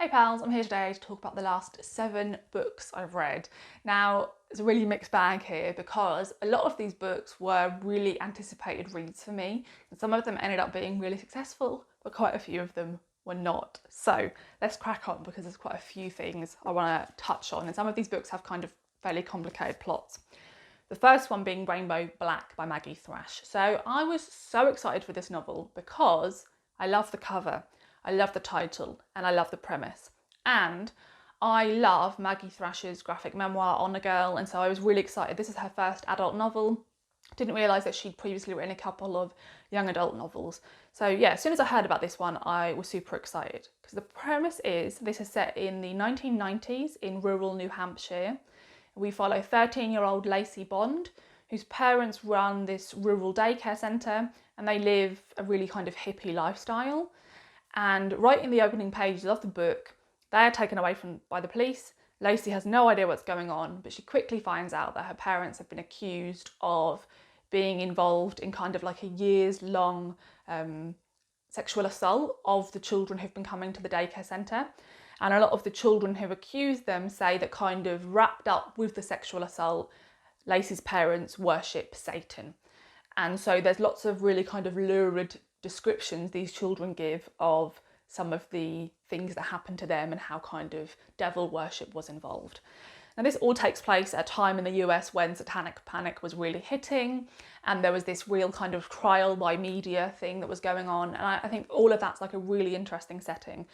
Hey pals, I'm here today to talk about the last 7 books I've read. Now, it's a really mixed bag here because a lot of these books were really anticipated reads for me, and some of them ended up being really successful, but quite a few of them were not. So let's crack on because there's quite a few things I want to touch on, and some of these books have kind of fairly complicated plots. The first one being Rainbow Black by Maggie Thrash. So I was so excited for this novel because I love the cover, I love the title, and I love the premise. And I love Maggie Thrash's graphic memoir On a Girl, and so I was really excited. This is her first adult novel. Didn't realise that she'd previously written a couple of young adult novels. So yeah, as soon as I heard about this one, I was super excited. Because the premise is, this is set in the 1990s in rural New Hampshire. We follow 13-year-old Lacey Bond, whose parents run this rural daycare centre, and they live a really kind of hippie lifestyle. And right in the opening pages of the book, they are taken away by the police. Lacey has no idea what's going on, but she quickly finds out that her parents have been accused of being involved in kind of like a years-long sexual assault of the children who've been coming to the daycare centre. And a lot of the children who accuse them say that kind of wrapped up with the sexual assault, Lacey's parents worship Satan. And so there's lots of really kind of lurid descriptions these children give of some of the things that happened to them and how kind of devil worship was involved. Now this all takes place at a time in the US when satanic panic was really hitting, and there was this real kind of trial by media thing that was going on, and I think all of that's like a really interesting setting.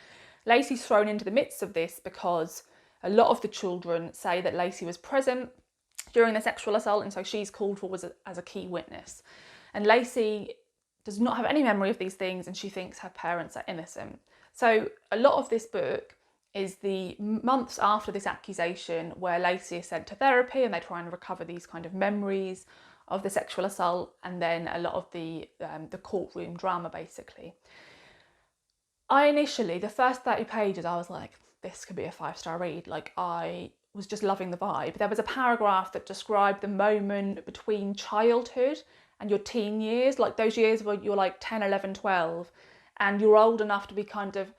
Lacey's thrown into the midst of this because a lot of the children say that Lacey was present during the sexual assault, and so she's called for as a key witness. And Lacey does not have any memory of these things, and she thinks her parents are innocent. So a lot of this book is the months after this accusation where Lacey is sent to therapy and they try and recover these kind of memories of the sexual assault, and then a lot of the courtroom drama basically. I initially, the first 30 pages, I was like, this could be a 5-star read. Like, I was just loving the vibe. There was a paragraph that described the moment between childhood and your teen years, like those years where you're like 10, 11, 12, and you're old enough to be kind of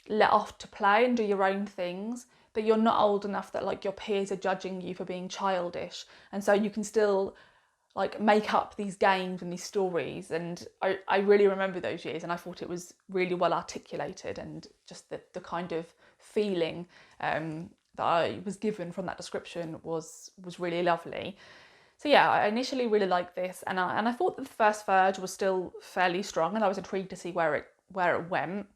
let off to play and do your own things, but you're not old enough that like your peers are judging you for being childish, and so you can still like make up these games and these stories. And I really remember those years, and I thought it was really well articulated, and just the kind of feeling that I was given from that description was really lovely. So yeah, I initially really liked this, and I thought that the first third was still fairly strong, and I was intrigued to see where it went.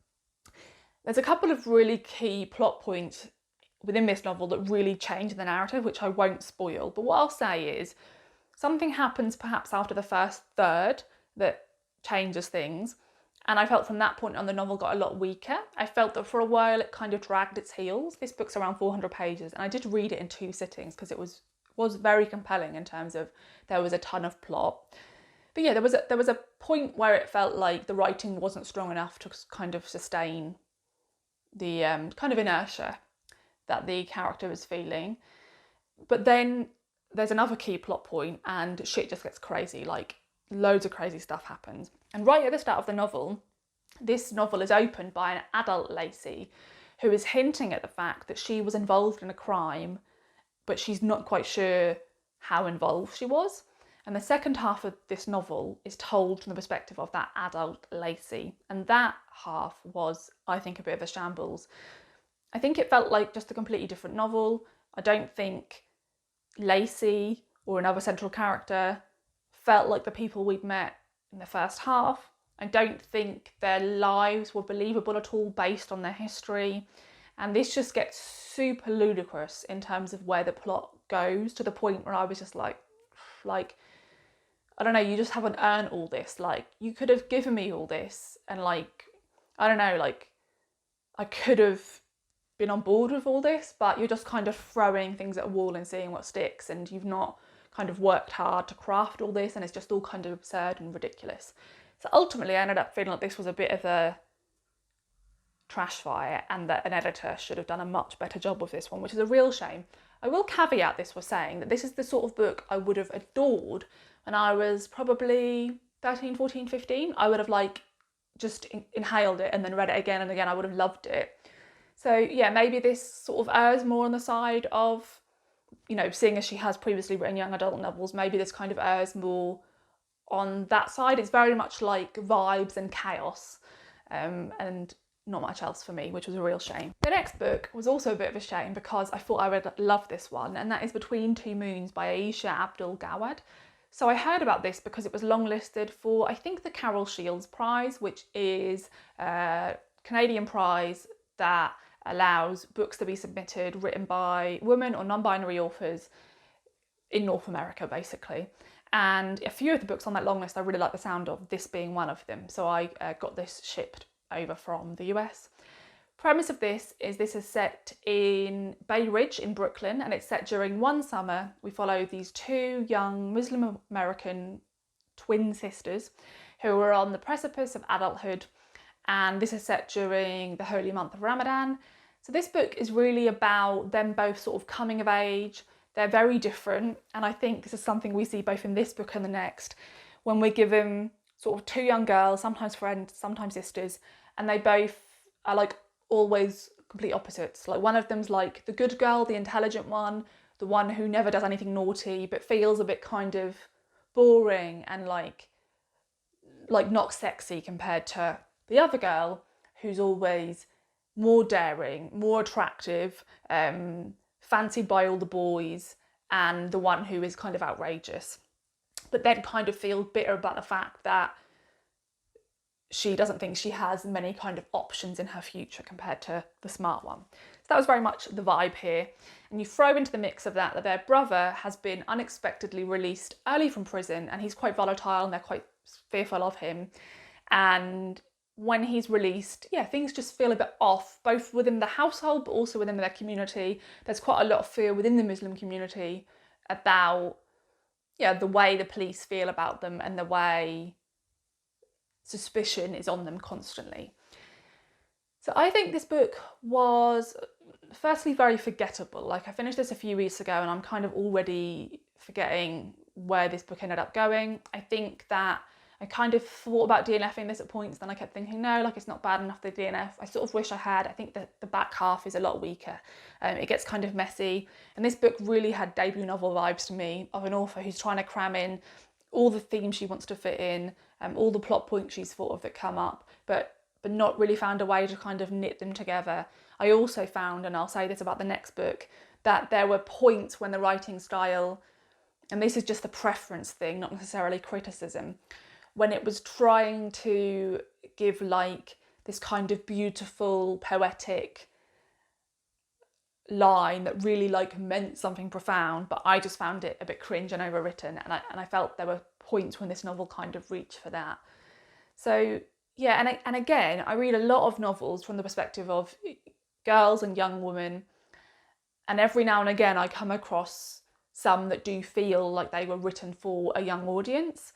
There's a couple of really key plot points within this novel that really change the narrative, which I won't spoil. But what I'll say is something happens perhaps after the first third that changes things, and I felt from that point on the novel got a lot weaker. I felt that for a while it kind of dragged its heels. This book's around 400 pages, and I did read it in 2 sittings because it was very compelling in terms of there was a ton of plot. But yeah, there was a point where it felt like the writing wasn't strong enough to kind of sustain the kind of inertia that the character was feeling. But then there's another key plot point and shit just gets crazy, like loads of crazy stuff happens. And right at the start of the novel, this novel is opened by an adult Lacey who is hinting at the fact that she was involved in a crime, but she's not quite sure how involved she was. And the second half of this novel is told from the perspective of that adult Lacey. And that half was, I think, a bit of a shambles. I think it felt like just a completely different novel. I don't think Lacey or another central character felt like the people we'd met in the first half. I don't think their lives were believable at all based on their history. And this just gets super ludicrous in terms of where the plot goes, to the point where I was just like, I don't know, you just haven't earned all this. Like, you could have given me all this, and like, I don't know, like, I could have been on board with all this, but you're just kind of throwing things at a wall and seeing what sticks, and you've not kind of worked hard to craft all this, and it's just all kind of absurd and ridiculous. So ultimately I ended up feeling like this was a bit of a trash fire, and that an editor should have done a much better job with this one, which is a real shame. I will caveat this with saying that this is the sort of book I would have adored when I was probably 13, 14, 15. I would have like just inhaled it and then read it again and again. I would have loved it. So yeah, maybe this sort of errs more on the side of, you know, seeing as she has previously written young adult novels, maybe this kind of errs more on that side. It's very much like vibes and chaos, and not much else for me, which was a real shame. The next book was also a bit of a shame because I thought I would love this one, and that is Between Two Moons by Aisha Abdul Gawad. So I heard about this because it was longlisted for, I think, the Carol Shields Prize, which is a Canadian prize that allows books to be submitted written by women or non-binary authors in North America, basically. And a few of the books on that long list I really like the sound of, this being one of them. So I got this shipped over from the US. Premise of this is set in Bay Ridge in Brooklyn, and it's set during one summer. We follow these two young Muslim American twin sisters who are on the precipice of adulthood, and this is set during the holy month of Ramadan. So this book is really about them both sort of coming of age. They're very different, and I think this is something we see both in this book and the next, when we're given sort of two young girls, sometimes friends, sometimes sisters, and they both are like always complete opposites. Like one of them's like the good girl, the intelligent one, the one who never does anything naughty but feels a bit kind of boring and like not sexy compared to the other girl who's always more daring, more attractive, fancied by all the boys, and the one who is kind of outrageous, but then kind of feels bitter about the fact that she doesn't think she has many kind of options in her future compared to the smart one. So that was very much the vibe here. And you throw into the mix of that their brother has been unexpectedly released early from prison, and he's quite volatile and they're quite fearful of him. And when he's released, yeah, things just feel a bit off, both within the household but also within their community. There's quite a lot of fear within the Muslim community about, yeah, the way the police feel about them and the way suspicion is on them constantly. So I think this book was firstly very forgettable. Like I finished this a few weeks ago and I'm kind of already forgetting where this book ended up going. I think that I kind of thought about DNFing this at points, then I kept thinking, no, like it's not bad enough the DNF. I sort of wish I had. I think that the back half is a lot weaker. It gets kind of messy. And this book really had debut novel vibes to me, of an author who's trying to cram in all the themes she wants to fit in, all the plot points she's thought of that come up, but not really found a way to kind of knit them together. I also found, and I'll say this about the next book, that there were points when the writing style, and this is just a preference thing, not necessarily criticism, when it was trying to give like this kind of beautiful, poetic line that really like meant something profound, but I just found it a bit cringe and overwritten, and I felt there were points when this novel kind of reached for that. So yeah, and again, I read a lot of novels from the perspective of girls and young women, and every now and again I come across some that do feel like they were written for a young audience.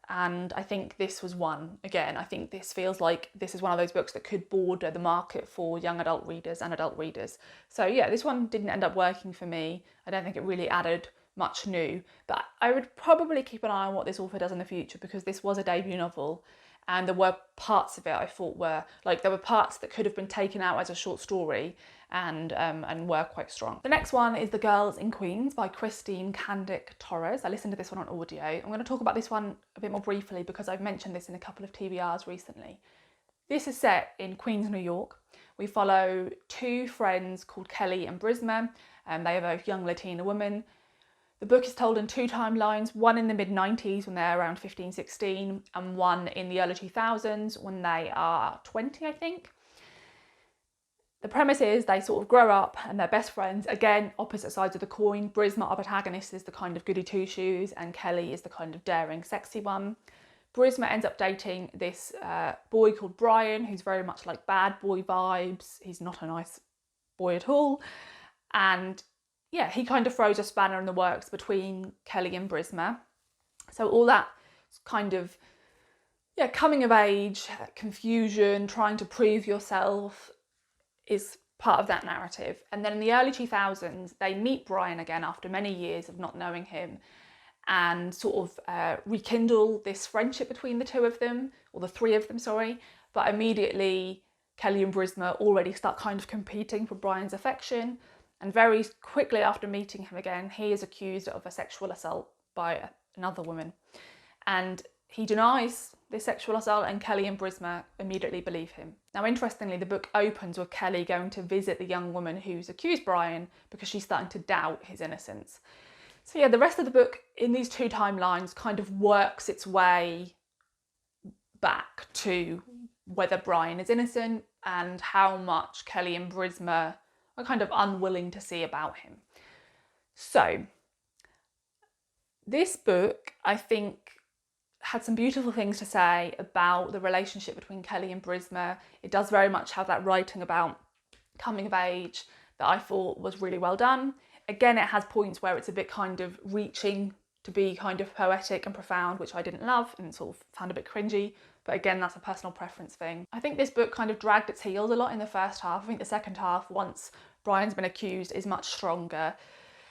And I think this was one. Again, I think this feels like this is one of those books that could border the market for young adult readers and adult readers. So yeah, this one didn't end up working for me. I don't think it really added much new, but I would probably keep an eye on what this author does in the future, because this was a debut novel and there were parts of it I thought were, like there were parts that could have been taken out as a short story and were quite strong. The next one is The Girls in Queens by Christine Candick Torres. I listened to this one on audio. I'm going to talk about this one a bit more briefly because I've mentioned this in a couple of TBRs recently. This is set in Queens, New York. We follow two friends called Kelly and Brisma, and they are both young Latina women. The book is told in two timelines, one in the mid-90s when they're around 15, 16, and one in the early 2000s when they are 20, I think. The premise is they sort of grow up and they're best friends, again, opposite sides of the coin. Brisma, our protagonist, is the kind of goody two-shoes and Kelly is the kind of daring, sexy one. Brisma ends up dating this boy called Brian, who's very much like bad boy vibes. He's not a nice boy at all. And yeah, he kind of throws a spanner in the works between Kelly and Brisma. So all that kind of, yeah, coming of age, confusion, trying to prove yourself is part of that narrative. And then in the early 2000s, they meet Brian again after many years of not knowing him and sort of rekindle this friendship between the two of them, or the three of them, sorry. But immediately Kelly and Brisma already start kind of competing for Brian's affection. And very quickly after meeting him again, he is accused of a sexual assault by another woman. And he denies this sexual assault, and Kelly and Brisma immediately believe him. Now, interestingly, the book opens with Kelly going to visit the young woman who's accused Brian because she's starting to doubt his innocence. So yeah, the rest of the book in these two timelines kind of works its way back to whether Brian is innocent and how much Kelly and Brisma are kind of unwilling to see about him. So this book, I think, had some beautiful things to say about the relationship between Kelly and Brisma. It does very much have that writing about coming of age that I thought was really well done. Again, it has points where it's a bit kind of reaching to be kind of poetic and profound, which I didn't love and sort of found a bit cringy. But again, that's a personal preference thing. I think this book kind of dragged its heels a lot in the first half. I think the second half, once Brian's been accused, is much stronger.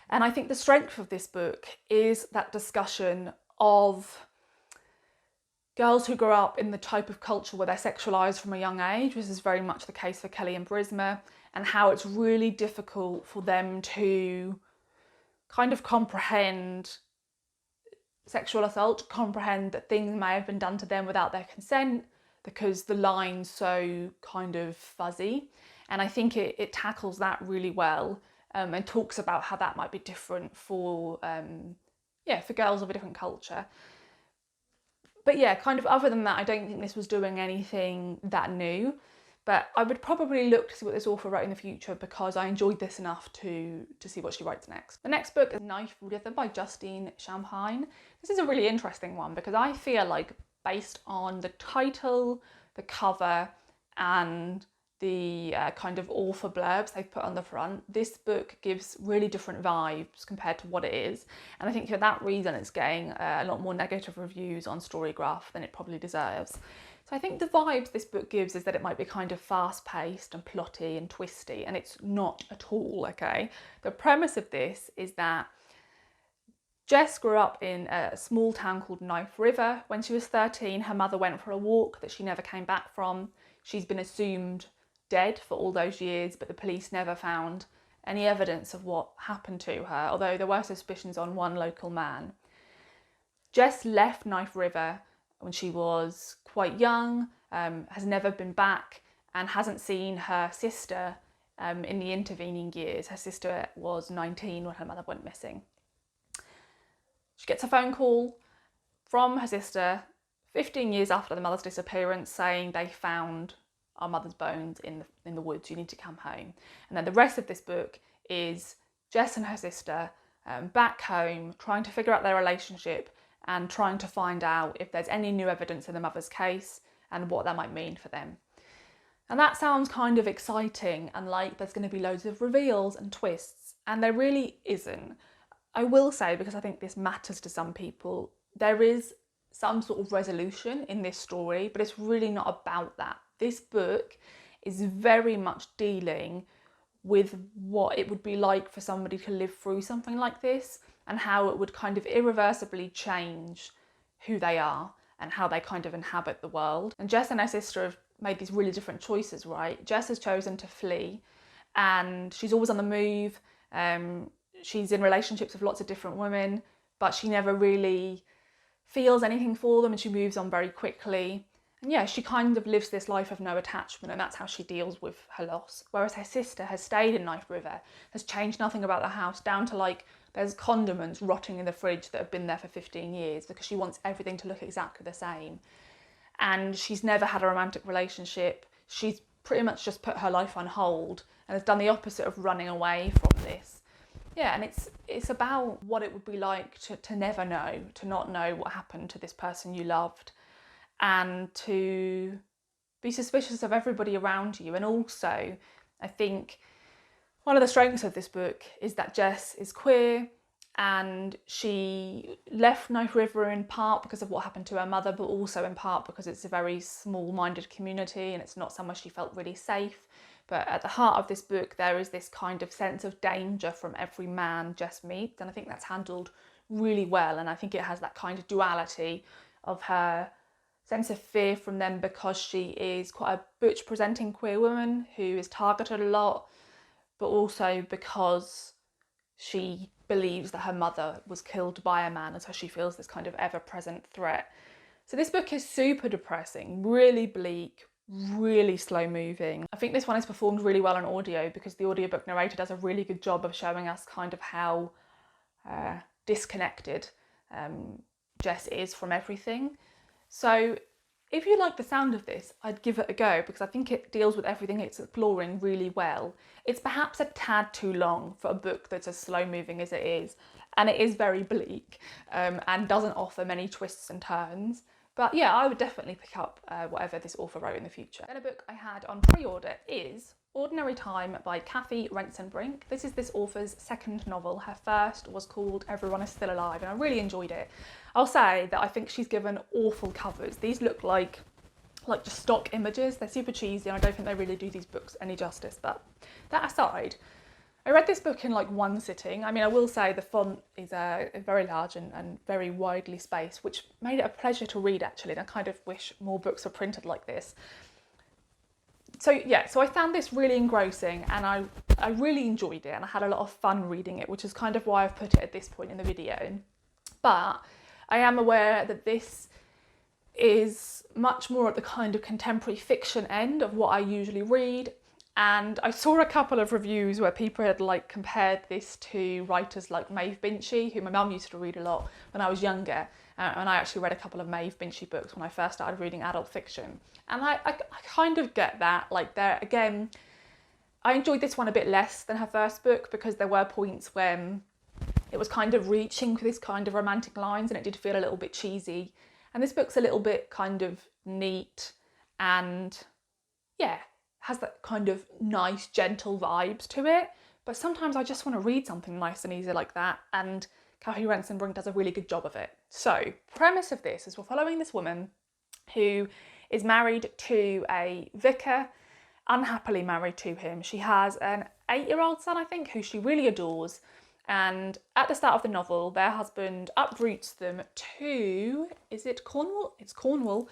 And I think the strength of this book is that discussion of girls who grow up in the type of culture where they're sexualised from a young age, which is very much the case for Kelly and Brisma, and how it's really difficult for them to kind of comprehend sexual assault, comprehend that things may have been done to them without their consent because the line's so kind of fuzzy. And I think it tackles that really well, and talks about how that might be different for girls of a different culture. But yeah, kind of other than that, I don't think this was doing anything that new. But I would probably look to see what this author wrote in the future because I enjoyed this enough to see what she writes next. The next book is Knife River by Justine Champagne. This is a really interesting one because I feel like, based on the title, the cover, and the kind of author blurbs they've put on the front, this book gives really different vibes compared to what it is. And I think for that reason it's getting a lot more negative reviews on Storygraph than it probably deserves. So I think the vibes this book gives is that it might be kind of fast-paced and plotty and twisty, and it's not at all, okay? The premise of this is that Jess grew up in a small town called Knife River. When she was 13, her mother went for a walk that she never came back from. She's been assumed dead for all those years, but the police never found any evidence of what happened to her, although there were suspicions on one local man. Jess left Knife River when she was quite young, has never been back, and hasn't seen her sister in the intervening years. Her sister was 19 when her mother went missing. She gets a phone call from her sister 15 years after the mother's disappearance saying they found our mother's bones in the woods, you need to come home. And then the rest of this book is Jess and her sister back home trying to figure out their relationship and trying to find out if there's any new evidence in the mother's case and what that might mean for them. And that sounds kind of exciting and like there's going to be loads of reveals and twists, and there really isn't. I will say, because I think this matters to some people, there is some sort of resolution in this story, but it's really not about that. This book is very much dealing with what it would be like for somebody to live through something like this and how it would kind of irreversibly change who they are and how they kind of inhabit the world. And Jess and her sister have made these really different choices, right? Jess has chosen to flee and she's always on the move. She's in relationships with lots of different women, but she never really feels anything for them and she moves on very quickly. And yeah, she kind of lives this life of no attachment, and that's how she deals with her loss. Whereas her sister has stayed in Knife River, has changed nothing about the house, down to like there's condiments rotting in the fridge that have been there for 15 years because she wants everything to look exactly the same. And she's never had a romantic relationship. She's pretty much just put her life on hold and has done the opposite of running away from this. Yeah, and it's about what it would be like to never know, to not know what happened to this person you loved, and to be suspicious of everybody around you. And also, I think one of the strengths of this book is that Jess is queer, and she left Knife River in part because of what happened to her mother, but also in part because it's a very small-minded community and it's not somewhere she felt really safe. But at the heart of this book, there is this kind of sense of danger from every man Jess meets, and I think that's handled really well. And I think it has that kind of duality of her sense of fear from them because she is quite a butch presenting queer woman who is targeted a lot, but also because she believes that her mother was killed by a man, and so she feels this kind of ever-present threat. So this book is super depressing, really bleak, really slow moving. I think this one is performed really well on audio because the audiobook narrator does a really good job of showing us kind of how disconnected Jess is from everything. So if you like the sound of this, I'd give it a go because I think it deals with everything it's exploring really well. It's perhaps a tad too long for a book that's as slow moving as it is, and it is very bleak and doesn't offer many twists and turns. But yeah, I would definitely pick up whatever this author wrote in the future. Then a book I had on pre-order is Ordinary Time by Kathy Rensenbrink. This is this author's second novel. Her first was called Everyone is Still Alive, and I really enjoyed it. I'll say that I think she's given awful covers. These look like just stock images. They're super cheesy, and I don't think they really do these books any justice. But that aside, I read this book in like one sitting. I mean, I will say the font is very large and very widely spaced, which made it a pleasure to read actually, and I kind of wish more books were printed like this. So yeah, so I found this really engrossing, and I really enjoyed it, and I had a lot of fun reading it, which is kind of why I've put it at this point in the video. But I am aware that this is much more at the kind of contemporary fiction end of what I usually read, and I saw a couple of reviews where people had like compared this to writers like Maeve Binchy, who my mum used to read a lot when I was younger, and I actually read a couple of Maeve Binchy books when I first started reading adult fiction. And I kind of get that. Like, there again, I enjoyed this one a bit less than her first book because there were points when it was kind of reaching for this kind of romantic lines and it did feel a little bit cheesy. And this book's a little bit kind of neat and, yeah, has that kind of nice, gentle vibes to it. But sometimes I just want to read something nice and easy like that, and Kathy Rensenbrink does a really good job of it. So, premise of this is we're following this woman who is married to a vicar, unhappily married to him. She has an 8-year-old son, I think, who she really adores. And at the start of the novel, their husband uproots them to, is it Cornwall? It's Cornwall,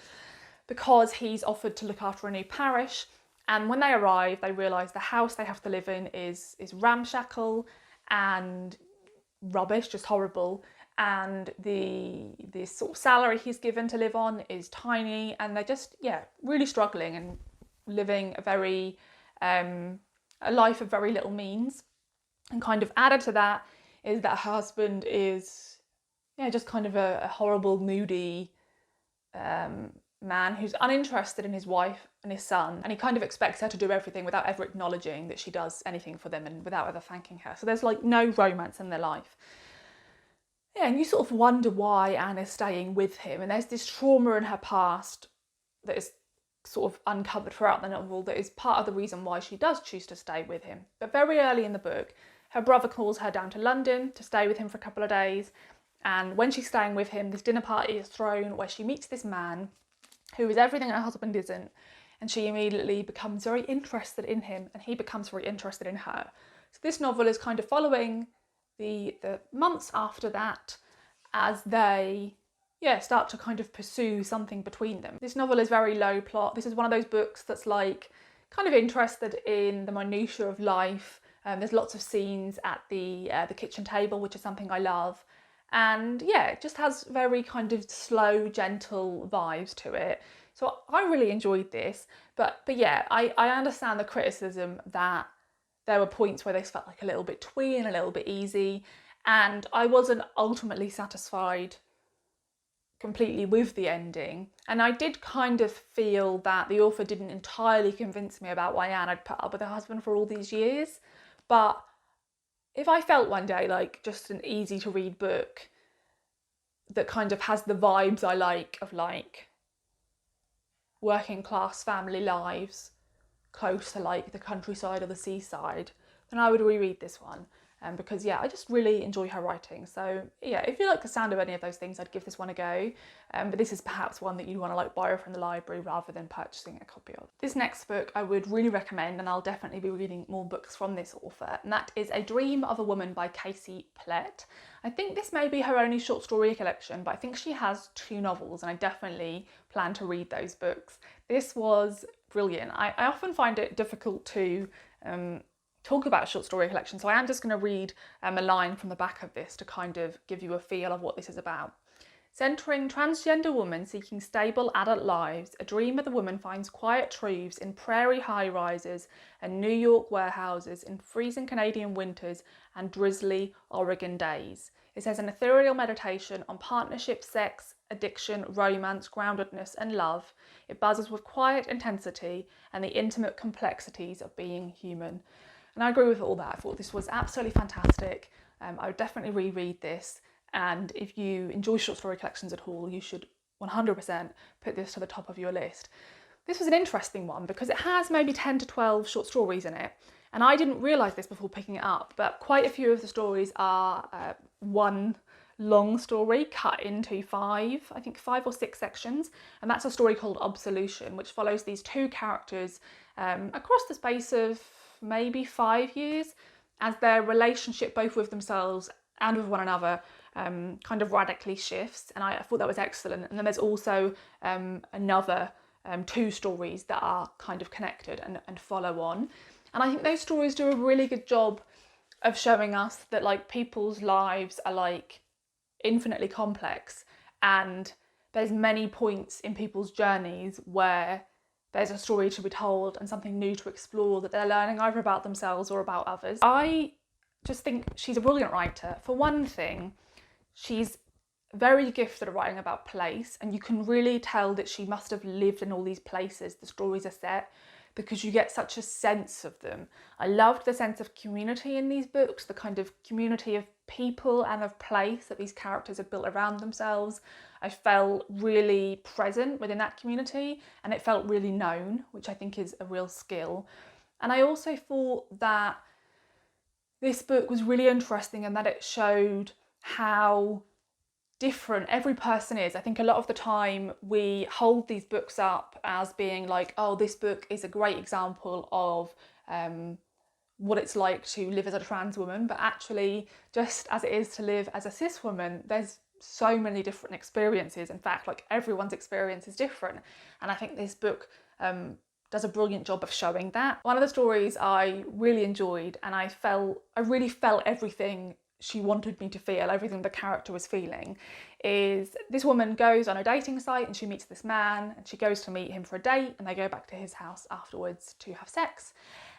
because he's offered to look after a new parish. And when they arrive, they realise the house they have to live in is ramshackle and rubbish, just horrible. And the sort of salary he's given to live on is tiny, and they're just, yeah, really struggling and living a very a life of very little means. And kind of added to that is that her husband is, yeah, just kind of a horrible, moody man who's uninterested in his wife and his son, and he kind of expects her to do everything without ever acknowledging that she does anything for them and without ever thanking her. So there's like no romance in their life. Yeah, and you sort of wonder why Anne is staying with him, and there's this trauma in her past that is sort of uncovered throughout the novel that is part of the reason why she does choose to stay with him. But very early in the book, her brother calls her down to London to stay with him for a couple of days, and when she's staying with him, this dinner party is thrown where she meets this man who is everything her husband isn't, and she immediately becomes very interested in him, and he becomes very interested in her. So this novel is kind of following the months after that as they start to kind of pursue something between them. This novel is very low plot. This is one of those books that's like kind of interested in the minutiae of life. There's lots of scenes at the kitchen table, which is something I love. And yeah, it just has very kind of slow, gentle vibes to it. So I really enjoyed this. But yeah, I understand the criticism that there were points where this felt like a little bit twee and a little bit easy. And I wasn't ultimately satisfied completely with the ending. And I did kind of feel that the author didn't entirely convince me about why Anne had put up with her husband for all these years. But if I felt one day like just an easy to read book that kind of has the vibes I like of like working class family lives close to like the countryside or the seaside, then I would reread this one. because yeah, I just really enjoy her writing. So yeah, if you like the sound of any of those things, I'd give this one a go. But this is perhaps one that you want to like borrow from the library rather than purchasing a copy of. This next book I would really recommend, and I'll definitely be reading more books from this author, and that is A Dream of a Woman by Casey Plett. I think this may be her only short story collection, but I think she has 2 novels, and I definitely plan to read those books. This was brilliant. I often find it difficult to talk about a short story collection, so I am just going to read a line from the back of this to kind of give you a feel of what this is about. Centering transgender women seeking stable adult lives, A Dream of the Woman finds quiet truths in prairie high-rises and New York warehouses in freezing Canadian winters and drizzly Oregon days. It says an ethereal meditation on partnership, sex, addiction, romance, groundedness and love. It buzzes with quiet intensity and the intimate complexities of being human. And I agree with all that. I thought this was absolutely fantastic. I would definitely reread this. And if you enjoy short story collections at all, you should 100% put this to the top of your list. This was an interesting one because it has maybe 10 to 12 short stories in it. And I didn't realise this before picking it up, but quite a few of the stories are one long story cut into 5 or 6 sections. And that's a story called Absolution, which follows these 2 characters across the space of maybe 5 years as their relationship both with themselves and with one another kind of radically shifts, and I thought that was excellent. And then there's also another 2 stories that are kind of connected and follow on, and I think those stories do a really good job of showing us that like people's lives are like infinitely complex, and there's many points in people's journeys where there's a story to be told and something new to explore that they're learning either about themselves or about others. I just think she's a brilliant writer. For one thing, she's very gifted at writing about place, and you can really tell that she must have lived in all these places the stories are set, because you get such a sense of them. I loved the sense of community in these books, the kind of community of people and of place that these characters have built around themselves. I felt really present within that community, and it felt really known, which I think is a real skill. And I also thought that this book was really interesting in that it showed how different every person is. I think a lot of the time we hold these books up as being like, oh, this book is a great example of what it's like to live as a trans woman, but actually, just as it is to live as a cis woman, there's so many different experiences. In fact, like everyone's experience is different, and I think this book does a brilliant job of showing that. One of the stories I really enjoyed, and I really felt everything she wanted me to feel, everything the character was feeling, is this woman goes on a dating site and she meets this man, and she goes to meet him for a date, and they go back to his house afterwards to have sex.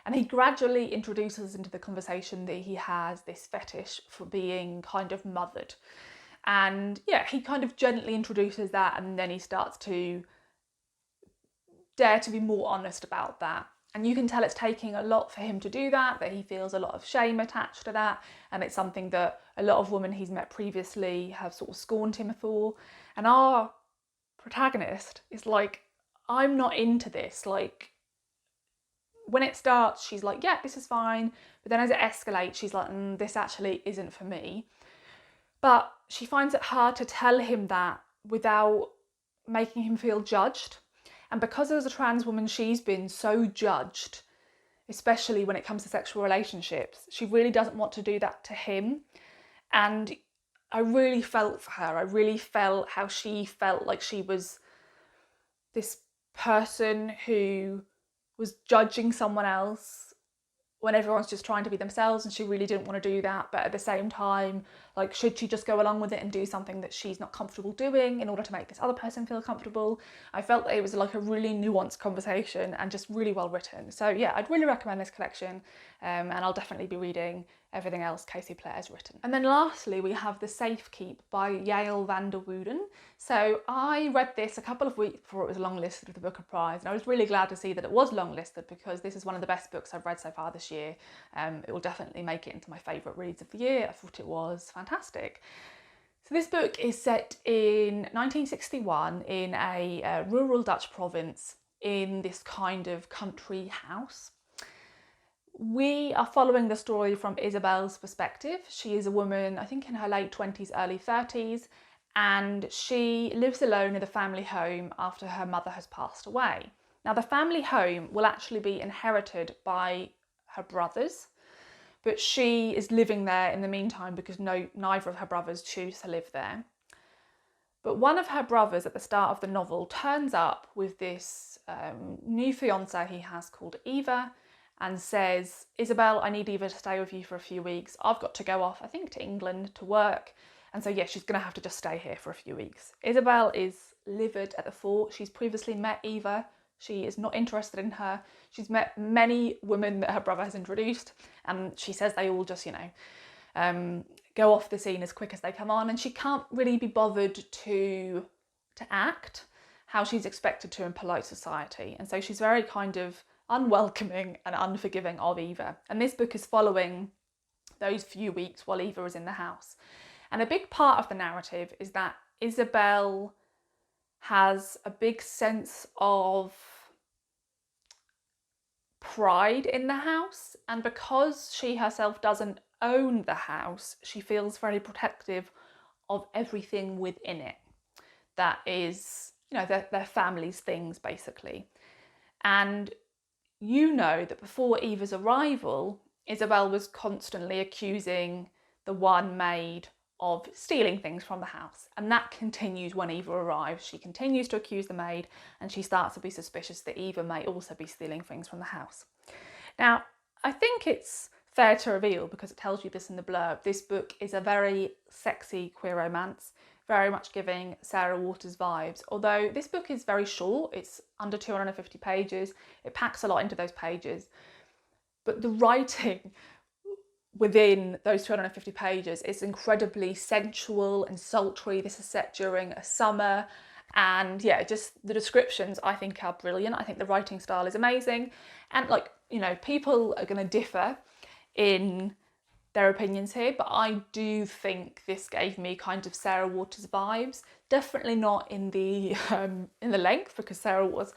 And he gradually introduces into the conversation that he has this fetish for being kind of mothered. And yeah, he kind of gently introduces that, and then he starts to dare to be more honest about that. And you can tell it's taking a lot for him to do that he feels a lot of shame attached to that, and it's something that a lot of women he's met previously have sort of scorned him for. And our protagonist is like, I'm not into this. Like, when it starts, she's like, yeah, this is fine. But then as it escalates, she's like, this actually isn't for me. But she finds it hard to tell him that without making him feel judged. And because as a trans woman, she's been so judged, especially when it comes to sexual relationships, she really doesn't want to do that to him. And I really felt for her. I really felt how she felt like she was this person who was judging someone else when everyone's just trying to be themselves, and she really didn't want to do that. But at the same time, like, should she just go along with it and do something that she's not comfortable doing in order to make this other person feel comfortable? I felt that it was like a really nuanced conversation and just really well written. So yeah, I'd really recommend this collection, and I'll definitely be reading everything else Casey Plett has written. And then lastly, we have The Safekeep by Yael van der Wooden. So I read this a couple of weeks before it was longlisted with the Booker Prize, and I was really glad to see that it was longlisted, because this is one of the best books I've read so far this year. It will definitely make it into my favourite reads of the year. I thought it was fantastic. So this book is set in 1961 in a rural Dutch province in this kind of country house. We are following the story from Isabel's perspective. She is a woman, I think in her late 20s, early 30s, and she lives alone in the family home after her mother has passed away. Now, the family home will actually be inherited by her brothers, but she is living there in the meantime because neither of her brothers choose to live there. But one of her brothers at the start of the novel turns up with this new fiancée he has called Eva, and says, Isabel, I need Eva to stay with you for a few weeks. I've got to go off, I think, to England to work. And so, yeah, she's going to have to just stay here for a few weeks. Isabel is livid at the thought. She's previously met Eva. She is not interested in her. She's met many women that her brother has introduced. And she says they all just, go off the scene as quick as they come on. And she can't really be bothered to act how she's expected to in polite society. And so she's very kind of unwelcoming and unforgiving of Eva. And this book is following those few weeks while Eva is in the house. And a big part of the narrative is that Isabel has a big sense of pride in the house. And because she herself doesn't own the house, she feels very protective of everything within it. That is, their family's things, basically. And you know that before Eva's arrival, Isabel was constantly accusing the one maid of stealing things from the house. And that continues when Eva arrives. She continues to accuse the maid, and she starts to be suspicious that Eva may also be stealing things from the house. Now, I think it's fair to reveal, because it tells you this in the blurb, this book is a very sexy queer romance, very much giving Sarah Waters vibes. Although this book is very short, it's under 250 pages, it packs a lot into those pages, but the writing within those 250 pages is incredibly sensual and sultry. This is set during a summer, and yeah, just the descriptions I think are brilliant. I think the writing style is amazing, and people are going to differ in their opinions here, but I do think this gave me kind of Sarah Waters vibes. Definitely not in the length, because Sarah Waters,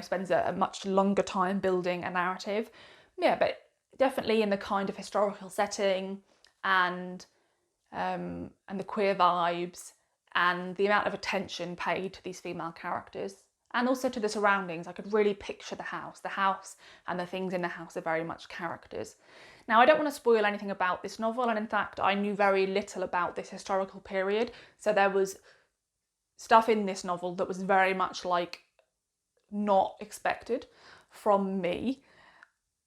spends a much longer time building a narrative. Yeah, but definitely in the kind of historical setting and the queer vibes and the amount of attention paid to these female characters. And also to the surroundings. I could really picture the house. The house and the things in the house are very much characters. Now, I don't want to spoil anything about this novel, and in fact, I knew very little about this historical period. So there was stuff in this novel that was very much not expected from me.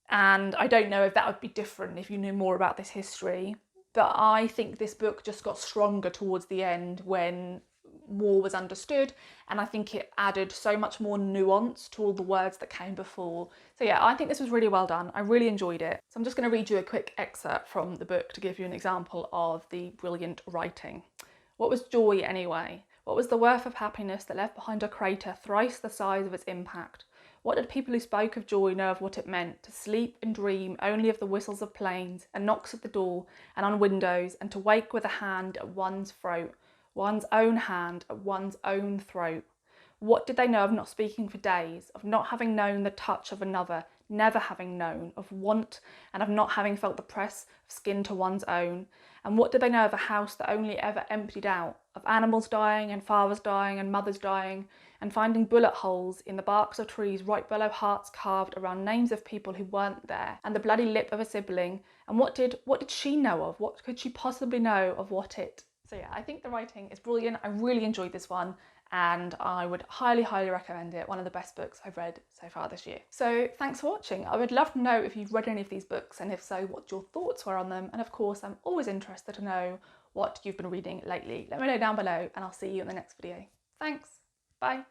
And I don't know if that would be different if you knew more about this history. But I think this book just got stronger towards the end when more was understood, and I think it added so much more nuance to all the words that came before. So yeah, I think this was really well done. I really enjoyed it. So I'm just going to read you a quick excerpt from the book to give you an example of the brilliant writing. What was joy anyway? What was the worth of happiness that left behind a crater thrice the size of its impact? What did people who spoke of joy know of what it meant to sleep and dream only of the whistles of planes and knocks at the door and on windows, and to wake with a hand at one's throat, one's own hand at one's own throat? What did they know of not speaking for days, of not having known the touch of another, never having known, of want, and of not having felt the press of skin to one's own? And what did they know of a house that only ever emptied out, of animals dying and fathers dying and mothers dying, and finding bullet holes in the barks of trees right below hearts carved around names of people who weren't there, and the bloody lip of a sibling? And what did she know of? What could she possibly know of what it? So yeah, I think the writing is brilliant. I really enjoyed this one, and I would highly, highly recommend it. One of the best books I've read so far this year. So thanks for watching. I would love to know if you've read any of these books, and if so, what your thoughts were on them. And of course, I'm always interested to know what you've been reading lately. Let me know down below, and I'll see you in the next video. Thanks. Bye.